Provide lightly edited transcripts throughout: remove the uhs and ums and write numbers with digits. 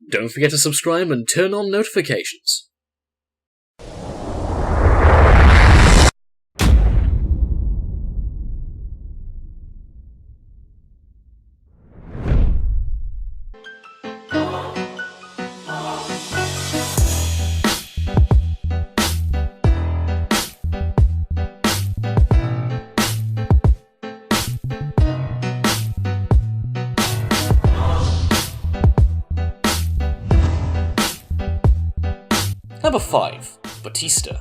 Don't forget to subscribe and turn on notifications. Number 5. Batista.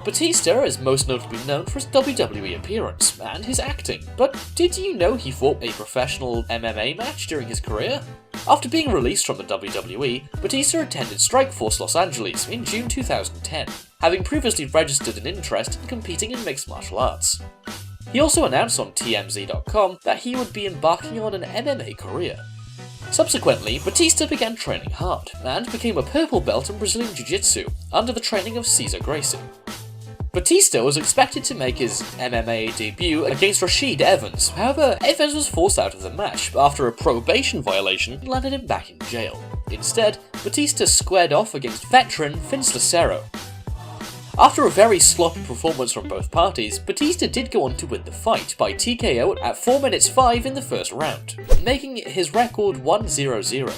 Batista is most notably known for his WWE appearance and his acting, but did you know he fought a professional MMA match during his career? After being released from the WWE, Batista attended Strikeforce Los Angeles in June 2010, having previously registered an interest in competing in mixed martial arts. He also announced on TMZ.com that he would be embarking on an MMA career. Subsequently, Batista began training hard, and became a purple belt in Brazilian Jiu-Jitsu, under the training of Cesar Gracie. Batista was expected to make his MMA debut against Rashid Evans, however, Evans was forced out of the match after a probation violation landed him back in jail. Instead, Batista squared off against veteran Vince Lucero. After a very sloppy performance from both parties, Batista did go on to win the fight by TKO at 4 minutes 5 in the first round, making his record 1-0-0.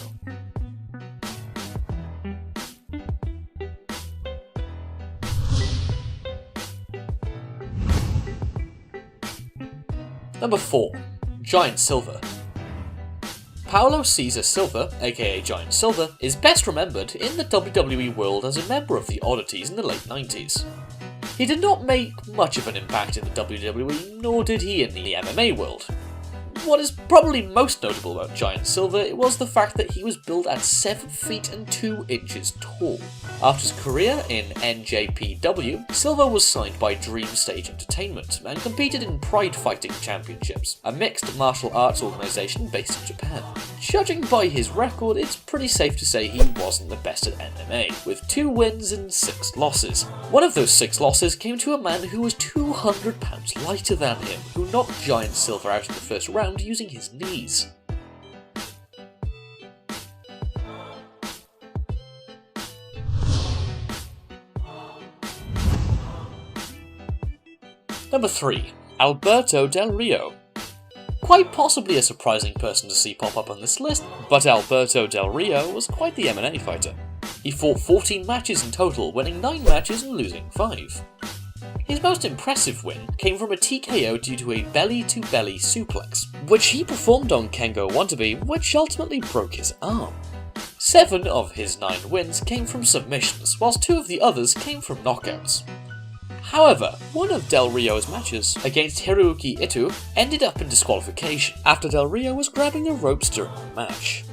Number 4. Giant Silver. Paulo Cesar Silva, aka Giant Silva, is best remembered in the WWE world as a member of the Oddities in the late 90s. He did not make much of an impact in the WWE, nor did he in the MMA world. What is probably most notable about Giant Silva was the fact that he was billed at 7 feet and 2 inches tall. After his career in NJPW, Silva was signed by Dream Stage Entertainment and competed in Pride Fighting Championships, a mixed martial arts organisation based in Japan. Judging by his record, it's pretty safe to say he wasn't the best at MMA, with 2 wins and 6 losses. One of those 6 losses came to a man who was 200 pounds lighter than him, who knocked Giant Silva out in the first round using his knees. Number 3. Alberto Del Rio. Quite possibly a surprising person to see pop up on this list, but Alberto Del Rio was quite the MMA fighter. He fought 14 matches in total, winning 9 matches and losing 5. His most impressive win came from a TKO due to a belly-to-belly suplex, which he performed on Kengo Watanabe, which ultimately broke his arm. 7 of his 9 wins came from submissions, whilst 2 of the others came from knockouts. However, one of Del Rio's matches against Hiroyuki Ito ended up in disqualification after Del Rio was grabbing the ropes during the match.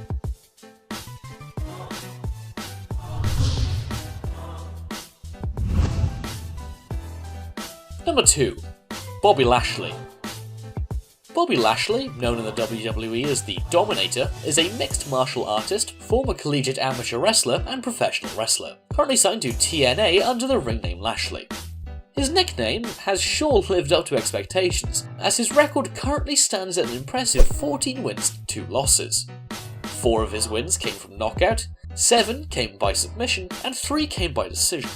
Number 2. Bobby Lashley. Bobby Lashley, known in the WWE as the Dominator, is a mixed martial artist, former collegiate amateur wrestler, and professional wrestler, currently signed to TNA under the ring name Lashley. His nickname has sure lived up to expectations, as his record currently stands at an impressive 14 wins and 2 losses. 4 of his wins came from knockout, 7 came by submission, and 3 came by decision.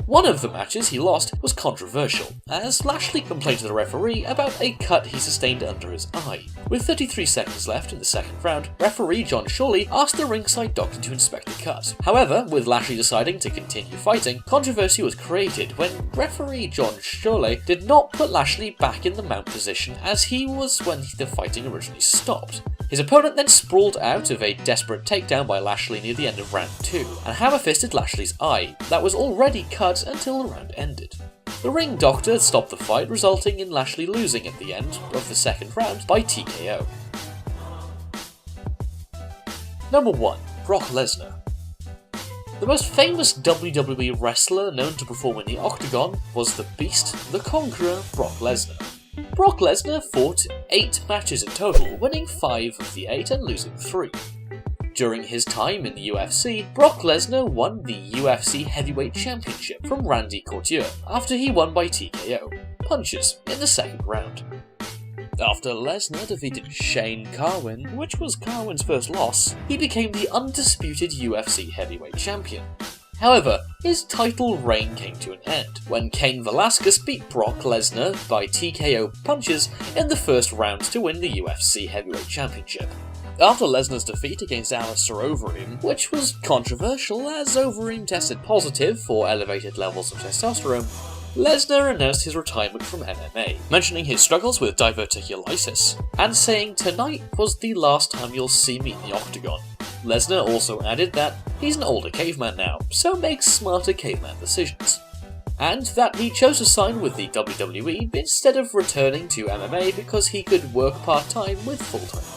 One of the matches he lost was controversial, as Lashley complained to the referee about a cut he sustained under his eye. With 33 seconds left in the second round, referee John Shawley asked the ringside doctor to inspect the cut. However, with Lashley deciding to continue fighting, controversy was created when referee John Shawley did not put Lashley back in the mount position as he was when the fighting originally stopped. His opponent then sprawled out of a desperate takedown by Lashley near the end of round 2, and hammer-fisted Lashley's eye, that was already cut until the round ended. The ring doctor stopped the fight, resulting in Lashley losing at the end of the second round by TKO. Number 1. Brock Lesnar. The most famous WWE wrestler known to perform in the Octagon was the Beast, the Conqueror, Brock Lesnar. Brock Lesnar fought 8 matches in total, winning 5 of the 8 and losing 3. During his time in the UFC, Brock Lesnar won the UFC Heavyweight Championship from Randy Couture after he won by TKO, punches, in the second round. After Lesnar defeated Shane Carwin, which was Carwin's first loss, he became the undisputed UFC heavyweight champion. However, his title reign came to an end when Cain Velasquez beat Brock Lesnar by TKO punches in the first round to win the UFC heavyweight championship. After Lesnar's defeat against Alistair Overeem, which was controversial as Overeem tested positive for elevated levels of testosterone, Lesnar announced his retirement from MMA, mentioning his struggles with diverticulitis, and saying tonight was the last time you'll see me in the octagon. Lesnar also added that he's an older caveman now, so makes smarter caveman decisions, and that he chose to sign with the WWE instead of returning to MMA because he could work part-time with full-time